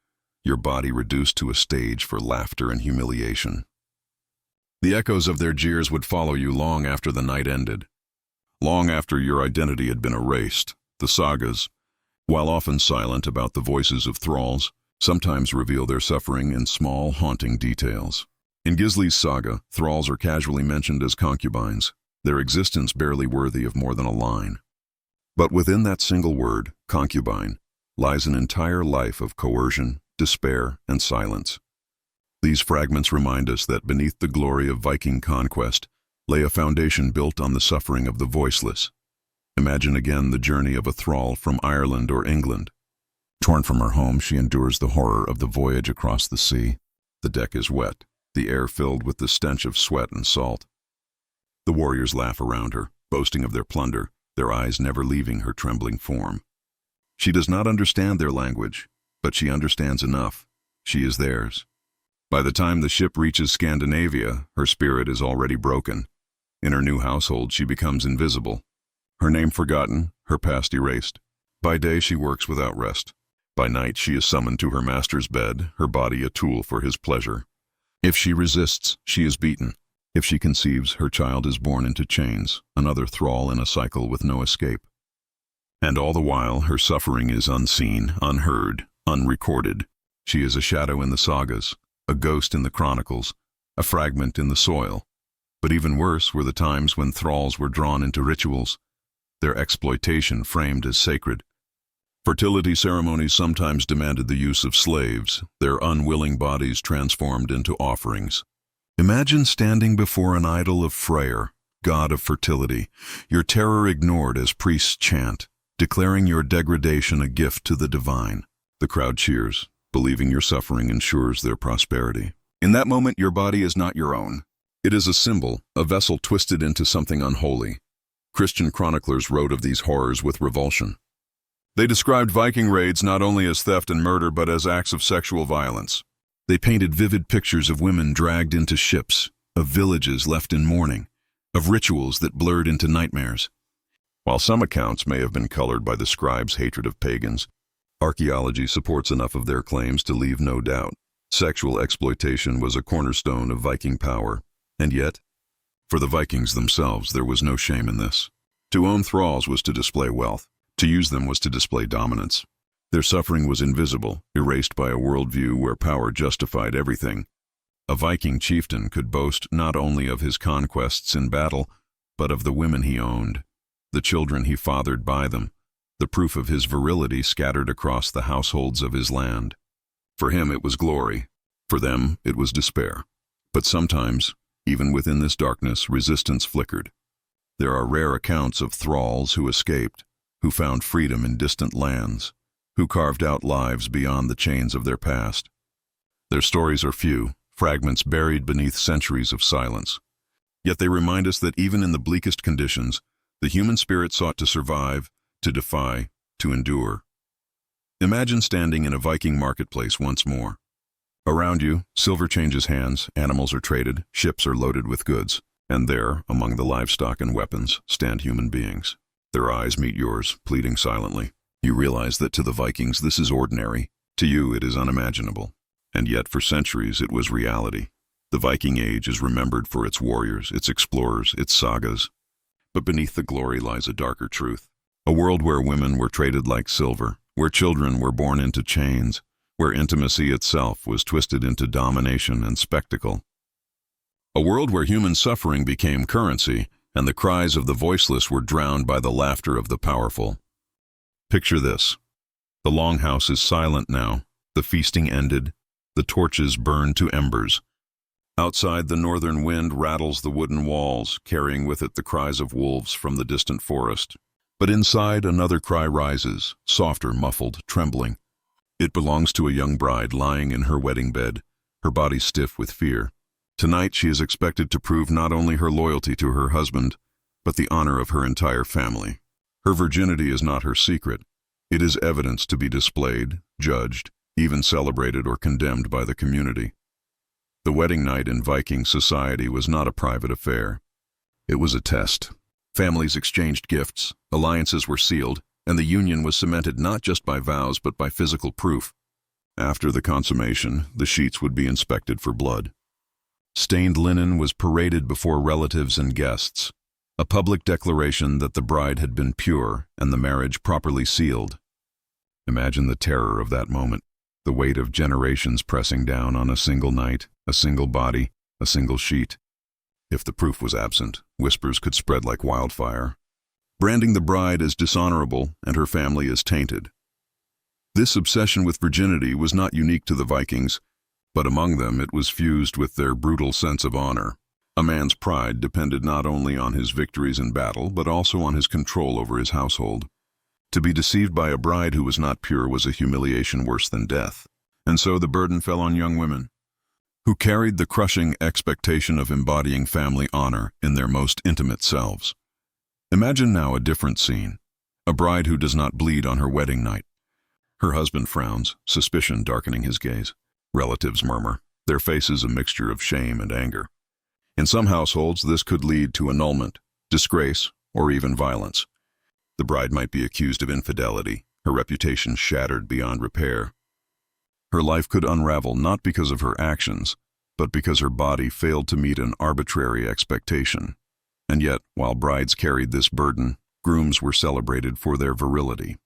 S1: your body reduced to a stage for laughter and humiliation. The echoes of their jeers would follow you long after the night ended, long after your identity had been erased. The sagas, while often silent about the voices of thralls, sometimes reveal their suffering in small, haunting details. In Gisli's saga, thralls are casually mentioned as concubines, their existence barely worthy of more than a line. But within that single word, concubine, lies an entire life of coercion, despair, and silence. These fragments remind us that beneath the glory of Viking conquest lay a foundation built on the suffering of the voiceless. Imagine again the journey of a thrall from Ireland or England. Torn from her home, she endures the horror of the voyage across the sea. The deck is wet, the air filled with the stench of sweat and salt. The warriors laugh around her, boasting of their plunder, their eyes never leaving her trembling form. She does not understand their language, but she understands enough. She is theirs. By the time the ship reaches Scandinavia, her spirit is already broken. In her new household, she becomes invisible. Her name forgotten, her past erased. By day, she works without rest. By night, she is summoned to her master's bed, her body a tool for his pleasure. If she resists, she is beaten. If she conceives, her child is born into chains, another thrall in a cycle with no escape. And all the while, her suffering is unseen, unheard, unrecorded. She is a shadow in the sagas, a ghost in the chronicles, a fragment in the soil. But even worse were the times when thralls were drawn into rituals, their exploitation framed as sacred. Fertility ceremonies sometimes demanded the use of slaves, their unwilling bodies transformed into offerings. Imagine standing before an idol of Freyr, god of fertility, your terror ignored as priests chant, declaring your degradation a gift to the divine. The crowd cheers, believing your suffering ensures their prosperity. In that moment, your body is not your own. It is a symbol, a vessel twisted into something unholy. Christian chroniclers wrote of these horrors with revulsion. They described Viking raids not only as theft and murder but as acts of sexual violence. They painted vivid pictures of women dragged into ships, of villages left in mourning, of rituals that blurred into nightmares. While some accounts may have been colored by the scribes' hatred of pagans, archaeology supports enough of their claims to leave no doubt. Sexual exploitation was a cornerstone of Viking power, and yet, for the Vikings themselves, there was no shame in this. To own thralls was to display wealth. To use them was to display dominance. Their suffering was invisible, erased by a worldview where power justified everything. A Viking chieftain could boast not only of his conquests in battle, but of the women he owned, the children he fathered by them, the proof of his virility scattered across the households of his land. For him it was glory, for them it was despair. But sometimes, even within this darkness, resistance flickered. There are rare accounts of thralls who escaped, who found freedom in distant lands, who carved out lives beyond the chains of their past. Their stories are few, fragments buried beneath centuries of silence. Yet they remind us that even in the bleakest conditions, the human spirit sought to survive, to defy, to endure. Imagine standing in a Viking marketplace once more. Around you, silver changes hands, animals are traded, ships are loaded with goods, and there, among the livestock and weapons, stand human beings. Their eyes meet yours, pleading silently. You realize that to the Vikings this is ordinary. To you it is unimaginable. And yet for centuries it was reality. The Viking Age is remembered for its warriors, its explorers, its sagas. But beneath the glory lies a darker truth. A world where women were traded like silver, where children were born into chains, where intimacy itself was twisted into domination and spectacle. A world where human suffering became currency, and the cries of the voiceless were drowned by the laughter of the powerful. Picture this. The longhouse is silent now, the feasting ended, the torches burned to embers. Outside, the northern wind rattles the wooden walls, carrying with it the cries of wolves from the distant forest. But inside, another cry rises, softer, muffled, trembling. It belongs to a young bride lying in her wedding bed, her body stiff with fear. Tonight she is expected to prove not only her loyalty to her husband, but the honor of her entire family. Her virginity is not her secret. It is evidence to be displayed, judged, even celebrated or condemned by the community. The wedding night in Viking society was not a private affair. It was a test. Families exchanged gifts, alliances were sealed, and the union was cemented not just by vows but by physical proof. After the consummation, the sheets would be inspected for blood. Stained linen was paraded before relatives and guests, a public declaration that the bride had been pure and the marriage properly sealed. Imagine the terror of that moment, the weight of generations pressing down on a single night, a single body, a single sheet. If the proof was absent, whispers could spread like wildfire, branding the bride as dishonorable and her family as tainted. This obsession with virginity was not unique to the Vikings, but among them it was fused with their brutal sense of honor. A man's pride depended not only on his victories in battle, but also on his control over his household. To be deceived by a bride who was not pure was a humiliation worse than death. And so the burden fell on young women, who carried the crushing expectation of embodying family honor in their most intimate selves. Imagine now a different scene, a bride who does not bleed on her wedding night. Her husband frowns, suspicion darkening his gaze. Relatives murmur, their faces a mixture of shame and anger. In some households, this could lead to annulment, disgrace, or even violence. The bride might be accused of infidelity, her reputation shattered beyond repair. Her life could unravel not because of her actions, but because her body failed to meet an arbitrary expectation. And yet, while brides carried this burden, grooms were celebrated for their virility.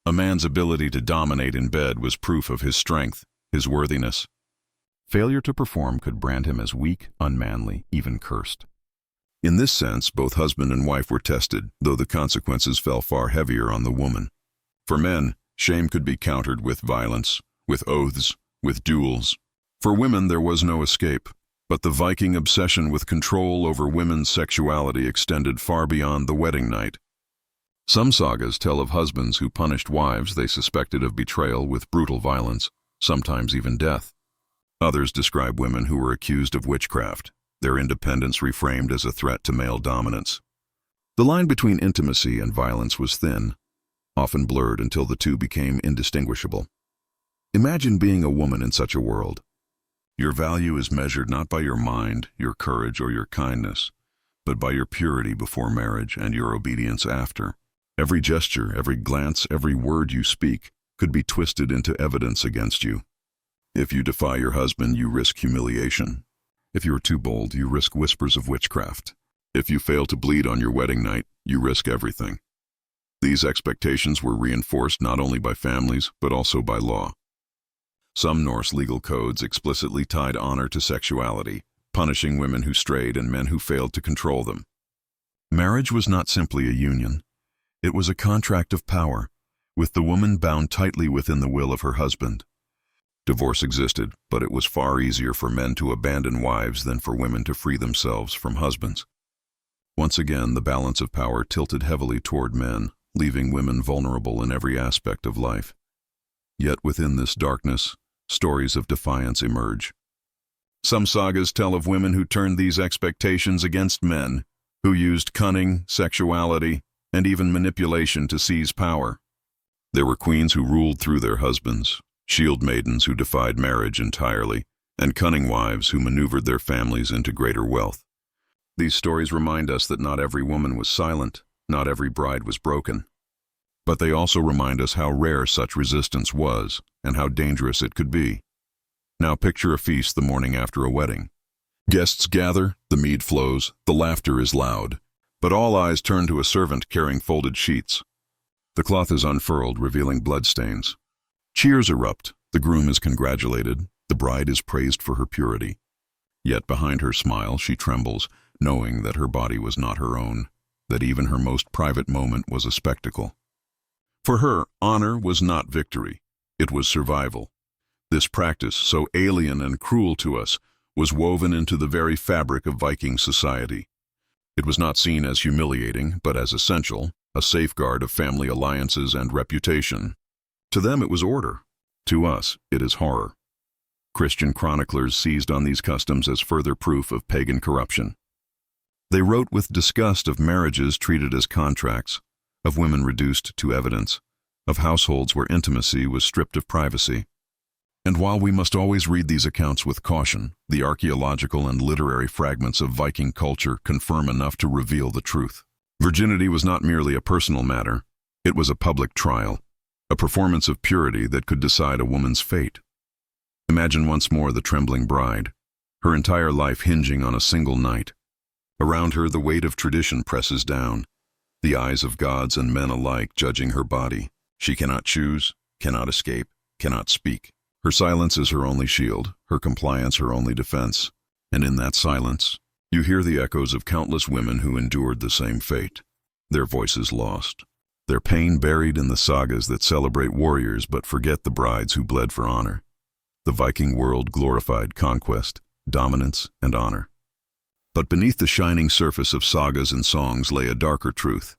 S1: A man's ability to dominate in bed was proof of his strength, his worthiness. Failure to perform could brand him as weak, unmanly, even cursed. In this sense, both husband and wife were tested, though the consequences fell far heavier on the woman. For men, shame could be countered with violence, with oaths, with duels. For women, there was no escape. But the Viking obsession with control over women's sexuality extended far beyond the wedding night. Some sagas tell of husbands who punished wives they suspected of betrayal with brutal violence, sometimes even death. Others describe women who were accused of witchcraft, their independence reframed as a threat to male dominance. The line between intimacy and violence was thin, often blurred until the two became indistinguishable. Imagine being a woman in such a world. Your value is measured not by your mind, your courage, or your kindness, but by your purity before marriage and your obedience after. Every gesture, every glance, every word you speak could be twisted into evidence against you. If you defy your husband, you risk humiliation. If you are too bold, you risk whispers of witchcraft. If you fail to bleed on your wedding night, you risk everything. These expectations were reinforced not only by families, but also by law. Some Norse legal codes explicitly tied honor to sexuality, punishing women who strayed and men who failed to control them. Marriage was not simply a union. It was a contract of power, with the woman bound tightly within the will of her husband. Divorce existed, but it was far easier for men to abandon wives than for women to free themselves from husbands. Once again, the balance of power tilted heavily toward men, leaving women vulnerable in every aspect of life. Yet within this darkness, stories of defiance emerge. Some sagas tell of women who turned these expectations against men, who used cunning, sexuality, and even manipulation to seize power. There were queens who ruled through their husbands, shield maidens who defied marriage entirely, and cunning wives who maneuvered their families into greater wealth. These stories remind us that not every woman was silent, not every bride was broken. But they also remind us how rare such resistance was, and how dangerous it could be. Now picture a feast the morning after a wedding. Guests gather, the mead flows, the laughter is loud, but all eyes turn to a servant carrying folded sheets. The cloth is unfurled, revealing bloodstains. Cheers erupt, the groom is congratulated, the bride is praised for her purity. Yet behind her smile she trembles, knowing that her body was not her own, that even her most private moment was a spectacle. For her, honor was not victory, it was survival. This practice, so alien and cruel to us, was woven into the very fabric of Viking society. It was not seen as humiliating, but as essential, a safeguard of family alliances and reputation. To them it was order. To us, it is horror. Christian chroniclers seized on these customs as further proof of pagan corruption. They wrote with disgust of marriages treated as contracts, of women reduced to evidence, of households where intimacy was stripped of privacy. And while we must always read these accounts with caution, the archaeological and literary fragments of Viking culture confirm enough to reveal the truth. Virginity was not merely a personal matter, it was a public trial, a performance of purity that could decide a woman's fate. Imagine once more the trembling bride, her entire life hinging on a single night. Around her the weight of tradition presses down, the eyes of gods and men alike judging her body. She cannot choose, cannot escape, cannot speak. Her silence is her only shield, her compliance her only defense. And in that silence, you hear the echoes of countless women who endured the same fate. Their voices lost, their pain buried in the sagas that celebrate warriors but forget the brides who bled for honor. The Viking world glorified conquest, dominance, and honor. But beneath the shining surface of sagas and songs lay a darker truth.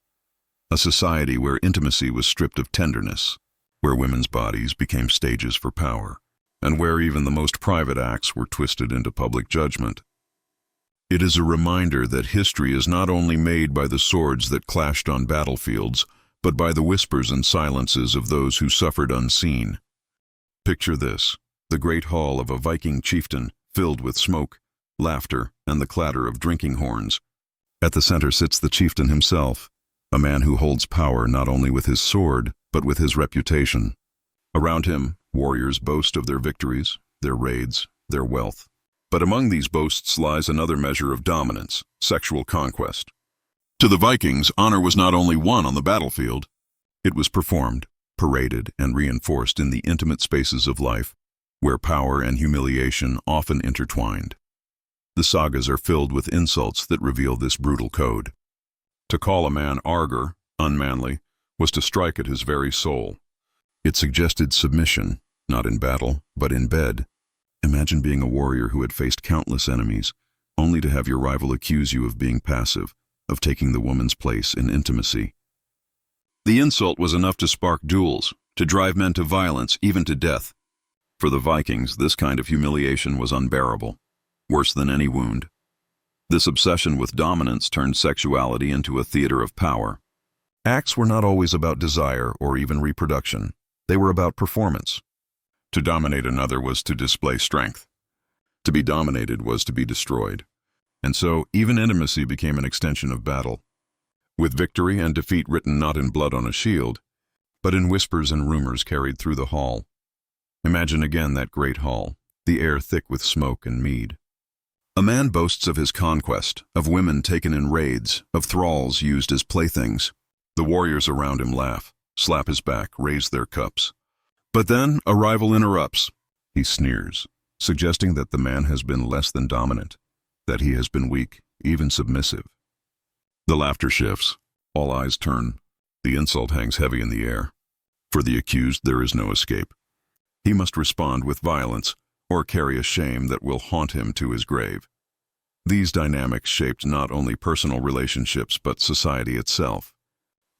S1: A society where intimacy was stripped of tenderness, where women's bodies became stages for power, and where even the most private acts were twisted into public judgment. It is a reminder that history is not only made by the swords that clashed on battlefields, but by the whispers and silences of those who suffered unseen. Picture this, the great hall of a Viking chieftain, filled with smoke, laughter, and the clatter of drinking horns. At the center sits the chieftain himself, a man who holds power not only with his sword, but with his reputation. Around him, warriors boast of their victories, their raids, their wealth. But among these boasts lies another measure of dominance, sexual conquest. To the Vikings, honor was not only won on the battlefield, it was performed, paraded, and reinforced in the intimate spaces of life, where power and humiliation often intertwined. The sagas are filled with insults that reveal this brutal code. To call a man arger, unmanly, was to strike at his very soul. It suggested submission, not in battle, but in bed. Imagine being a warrior who had faced countless enemies, only to have your rival accuse you of being passive, of taking the woman's place in intimacy. The insult was enough to spark duels, to drive men to violence, even to death. For the Vikings, this kind of humiliation was unbearable, worse than any wound. This obsession with dominance turned sexuality into a theater of power. Acts were not always about desire or even reproduction. They were about performance. To dominate another was to display strength. To be dominated was to be destroyed. And so, even intimacy became an extension of battle, with victory and defeat written not in blood on a shield, but in whispers and rumors carried through the hall. Imagine again that great hall, the air thick with smoke and mead. A man boasts of his conquest, of women taken in raids, of thralls used as playthings. The warriors around him laugh, slap his back, raise their cups. But then a rival interrupts. He sneers, suggesting that the man has been less than dominant, that he has been weak, even submissive. The laughter shifts, all eyes turn. The insult hangs heavy in the air. For the accused, there is no escape. He must respond with violence, or carry a shame that will haunt him to his grave. These dynamics shaped not only personal relationships but society itself.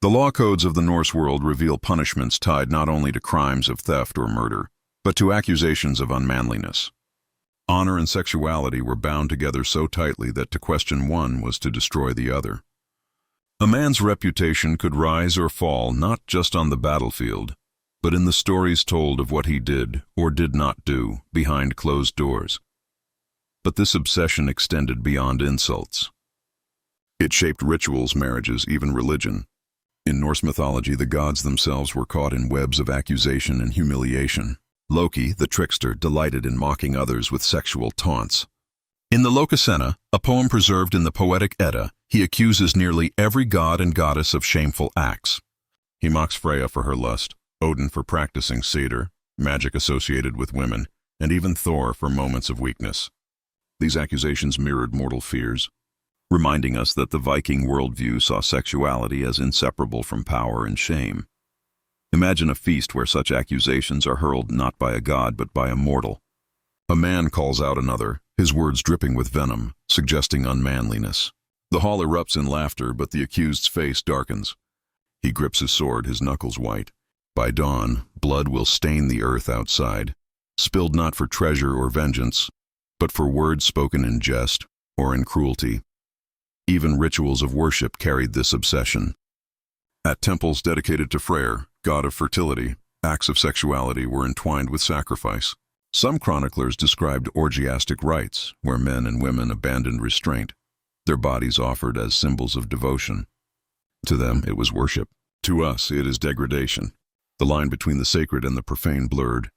S1: The law codes of the Norse world reveal punishments tied not only to crimes of theft or murder, but to accusations of unmanliness. Honor and sexuality were bound together so tightly that to question one was to destroy the other. A man's reputation could rise or fall not just on the battlefield, but in the stories told of what he did or did not do behind closed doors. But this obsession extended beyond insults. It shaped rituals, marriages, even religion. In Norse mythology, the gods themselves were caught in webs of accusation and humiliation. Loki, the trickster, delighted in mocking others with sexual taunts. In the Lokasena, a poem preserved in the Poetic Edda, he accuses nearly every god and goddess of shameful acts. He mocks Freya for her lust, Odin for practicing satyr, magic associated with women, and even Thor for moments of weakness. These accusations mirrored mortal fears, reminding us that the Viking worldview saw sexuality as inseparable from power and shame. Imagine a feast where such accusations are hurled not by a god but by a mortal. A man calls out another, his words dripping with venom, suggesting unmanliness. The hall erupts in laughter, but the accused's face darkens. He grips his sword, his knuckles white. By dawn, blood will stain the earth outside, spilled not for treasure or vengeance, but for words spoken in jest or in cruelty. Even rituals of worship carried this obsession. At temples dedicated to Freyr, god of fertility, acts of sexuality were entwined with sacrifice. Some chroniclers described orgiastic rites, where men and women abandoned restraint, their bodies offered as symbols of devotion. To them, it was worship. To us, it is degradation. The line between the sacred and the profane blurred,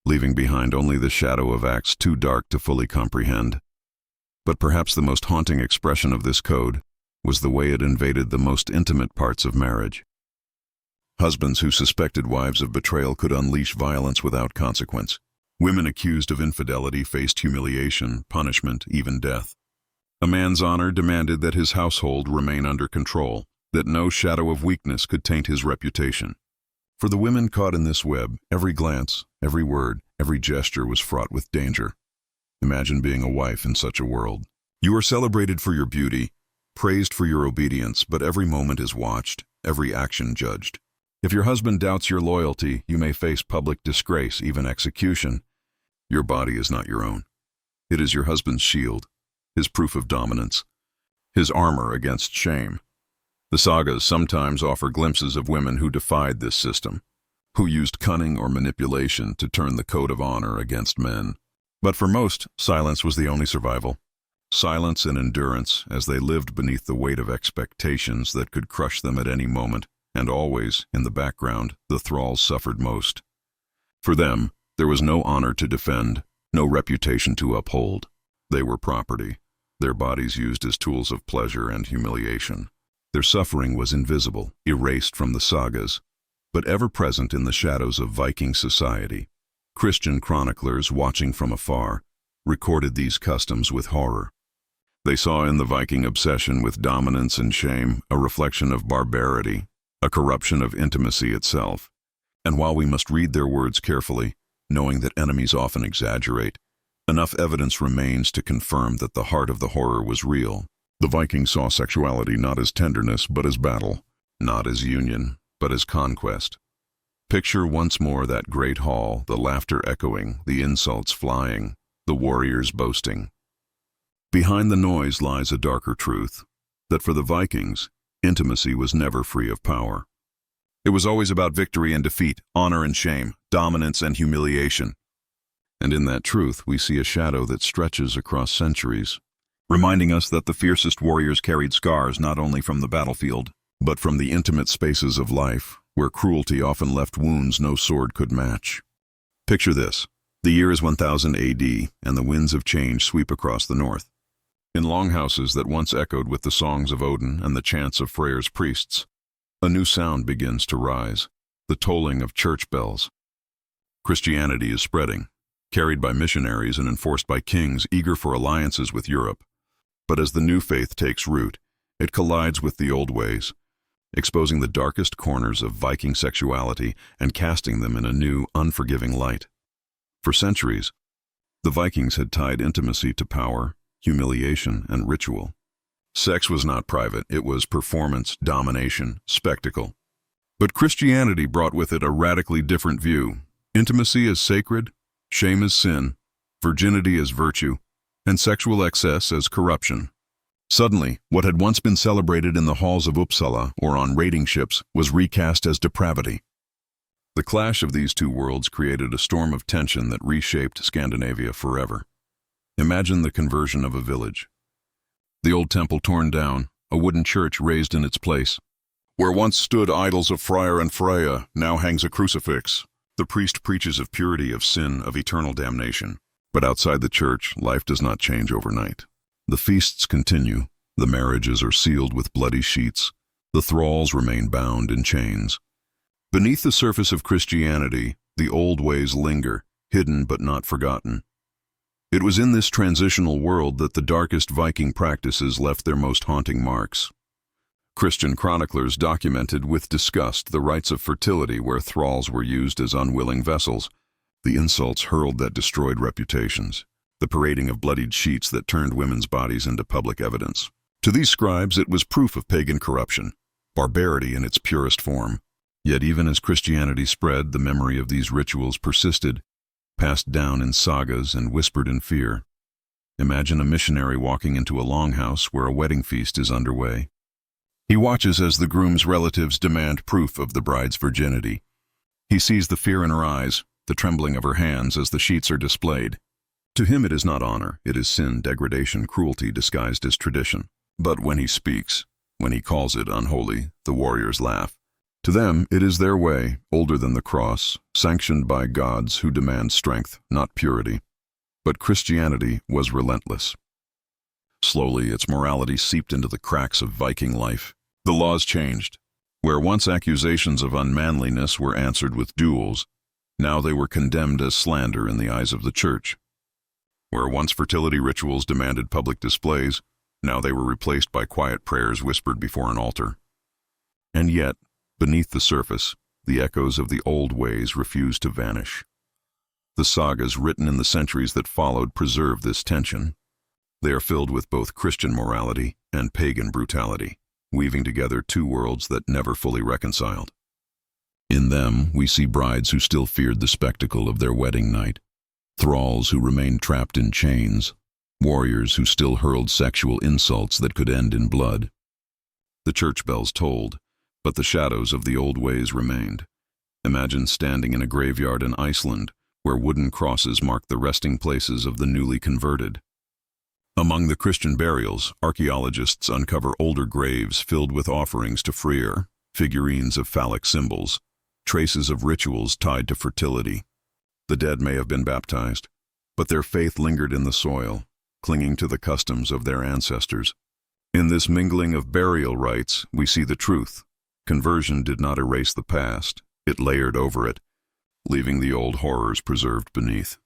S1: leaving behind only the shadow of acts too dark to fully comprehend. But perhaps the most haunting expression of this code was the way it invaded the most intimate parts of marriage. Husbands who suspected wives of betrayal could unleash violence without consequence. Women accused of infidelity faced humiliation, punishment, even death. A man's honor demanded that his household remain under control, that no shadow of weakness could taint his reputation. For the women caught in this web, every glance, every word, every gesture was fraught with danger. Imagine being a wife in such a world. You are celebrated for your beauty, praised for your obedience, but every moment is watched, every action judged. If your husband doubts your loyalty, you may face public disgrace, even execution. Your body is not your own. It is your husband's shield, his proof of dominance, his armor against shame. The sagas sometimes offer glimpses of women who defied this system, who used cunning or manipulation to turn the code of honor against men. But for most, silence was the only survival. Silence and endurance as they lived beneath the weight of expectations that could crush them at any moment, and always, in the background, the thralls suffered most. For them, there was no honor to defend, no reputation to uphold. They were property, their bodies used as tools of pleasure and humiliation. Their suffering was invisible, erased from the sagas, but ever present in the shadows of Viking society. Christian chroniclers, watching from afar, recorded these customs with horror. They saw in the Viking obsession with dominance and shame a reflection of barbarity, a corruption of intimacy itself. And while we must read their words carefully, knowing that enemies often exaggerate, Enough evidence remains to confirm that the heart of the horror was real. The Vikings saw sexuality not as tenderness but as battle, not as union but as conquest. Picture once more that great hall, the laughter echoing, the insults flying, the warriors boasting. Behind the noise lies a darker truth, that for the Vikings, intimacy was never free of power. It was always about victory and defeat, honor and shame, dominance and humiliation. And in that truth, we see a shadow that stretches across centuries, reminding us that the fiercest warriors carried scars not only from the battlefield, but from the intimate spaces of life, where cruelty often left wounds no sword could match. Picture this. The year is 1000 AD, and the winds of change sweep across the north. In longhouses that once echoed with the songs of Odin and the chants of Freyr's priests, a new sound begins to rise, the tolling of church bells. Christianity is spreading, carried by missionaries and enforced by kings eager for alliances with Europe. But as the new faith takes root, it collides with the old ways, exposing the darkest corners of Viking sexuality and casting them in a new, unforgiving light. For centuries, the Vikings had tied intimacy to power, humiliation, and ritual. Sex was not private, it was performance, domination, spectacle. But Christianity brought with it a radically different view. Intimacy as sacred, shame as sin, virginity as virtue, and sexual excess as corruption. Suddenly, what had once been celebrated in the halls of Uppsala or on raiding ships was recast as depravity. The clash of these two worlds created a storm of tension that reshaped Scandinavia forever. Imagine the conversion of a village. The old temple torn down, a wooden church raised in its place. Where once stood idols of Freyr and Freya, now hangs a crucifix. The priest preaches of purity, of sin, of eternal damnation. But outside the church, life does not change overnight. The feasts continue, the marriages are sealed with bloody sheets, the thralls remain bound in chains. Beneath the surface of Christianity, the old ways linger, hidden but not forgotten. It was in this transitional world that the darkest Viking practices left their most haunting marks. Christian chroniclers documented with disgust the rites of fertility where thralls were used as unwilling vessels, the insults hurled that destroyed reputations, the parading of bloodied sheets that turned women's bodies into public evidence. To these scribes it was proof of pagan corruption, barbarity in its purest form. Yet even as Christianity spread, the memory of these rituals persisted, passed down in sagas and whispered in fear. Imagine a missionary walking into a longhouse where a wedding feast is underway. He watches as the groom's relatives demand proof of the bride's virginity. He sees the fear in her eyes, the trembling of her hands as the sheets are displayed. To him it is not honor, it is sin, degradation, cruelty disguised as tradition. But when he speaks, when he calls it unholy, the warriors laugh. To them, it is their way, older than the cross, sanctioned by gods who demand strength, not purity. But Christianity was relentless. Slowly, its morality seeped into the cracks of Viking life. The laws changed. Where once accusations of unmanliness were answered with duels, now they were condemned as slander in the eyes of the church. Where once fertility rituals demanded public displays, now they were replaced by quiet prayers whispered before an altar. And yet, beneath the surface, the echoes of the old ways refused to vanish. The sagas written in the centuries that followed preserve this tension. They are filled with both Christian morality and pagan brutality, weaving together two worlds that never fully reconciled. In them, we see brides who still feared the spectacle of their wedding night, thralls who remained trapped in chains, warriors who still hurled sexual insults that could end in blood. The church bells tolled, but the shadows of the old ways remained. Imagine standing in a graveyard in Iceland, where wooden crosses mark the resting places of the newly converted. Among the Christian burials, archaeologists uncover older graves filled with offerings to Freyr, figurines of phallic symbols, traces of rituals tied to fertility. The dead may have been baptized, but their faith lingered in the soil, clinging to the customs of their ancestors. In this mingling of burial rites, we see the truth. Conversion did not erase the past, it layered over it, leaving the old horrors preserved beneath.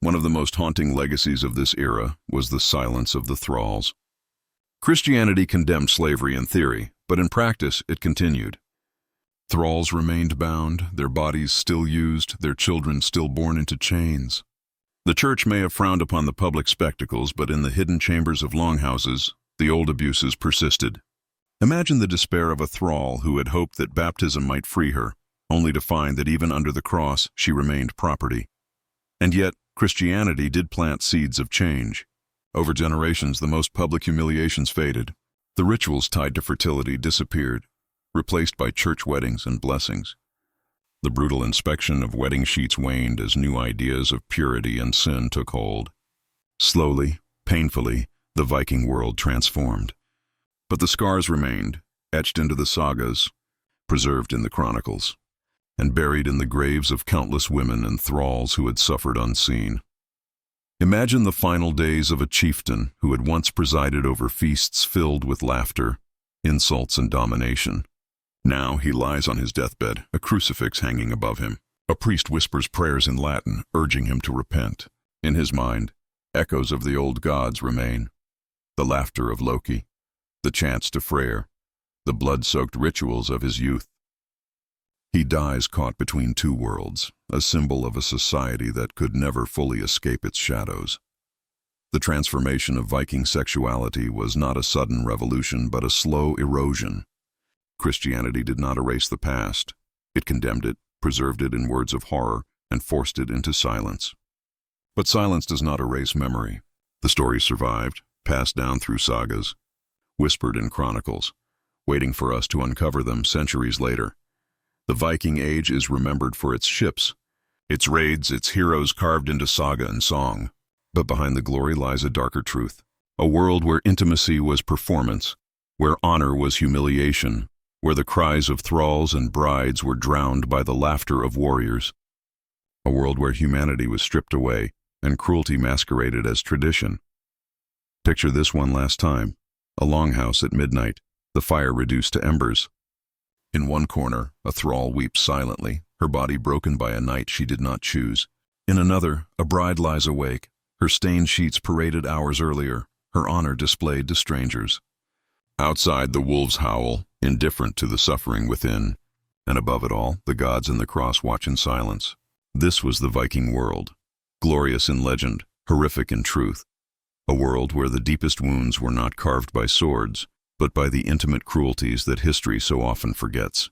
S1: One of the most haunting legacies of this era was the silence of the thralls. Christianity condemned slavery in theory, but in practice it continued. Thralls remained bound, their bodies still used, their children still born into chains. The church may have frowned upon the public spectacles, but in the hidden chambers of longhouses, the old abuses persisted. Imagine the despair of a thrall who had hoped that baptism might free her, only to find that even under the cross she remained property. And yet, Christianity did plant seeds of change. Over generations, the most public humiliations faded. The rituals tied to fertility disappeared, replaced by church weddings and blessings. The brutal inspection of wedding sheets waned as new ideas of purity and sin took hold. Slowly, painfully, the Viking world transformed. But the scars remained, etched into the sagas, preserved in the chronicles, and buried in the graves of countless women and thralls who had suffered unseen. Imagine the final days of a chieftain who had once presided over feasts filled with laughter, insults, and domination. Now he lies on his deathbed, a crucifix hanging above him. A priest whispers prayers in Latin, urging him to repent. In his mind, echoes of the old gods remain. The laughter of Loki, the chants to Freyr, the blood-soaked rituals of his youth. He dies caught between two worlds, a symbol of a society that could never fully escape its shadows. The transformation of Viking sexuality was not a sudden revolution, but a slow erosion. Christianity did not erase the past. It condemned it, preserved it in words of horror, and forced it into silence. But silence does not erase memory. The stories survived, passed down through sagas, whispered in chronicles, waiting for us to uncover them centuries later. The Viking Age is remembered for its ships, its raids, its heroes carved into saga and song. But behind the glory lies a darker truth. A world where intimacy was performance, where honor was humiliation, where the cries of thralls and brides were drowned by the laughter of warriors. A world where humanity was stripped away and cruelty masqueraded as tradition. Picture this one last time. A longhouse at midnight, the fire reduced to embers. In one corner, a thrall weeps silently, her body broken by a night she did not choose. In another, a bride lies awake, her stained sheets paraded hours earlier, her honor displayed to strangers. Outside, the wolves howl, indifferent to the suffering within, and above it all, the gods and the cross watch in silence. This was the Viking world, glorious in legend, horrific in truth. A world where the deepest wounds were not carved by swords, but by the intimate cruelties that history so often forgets.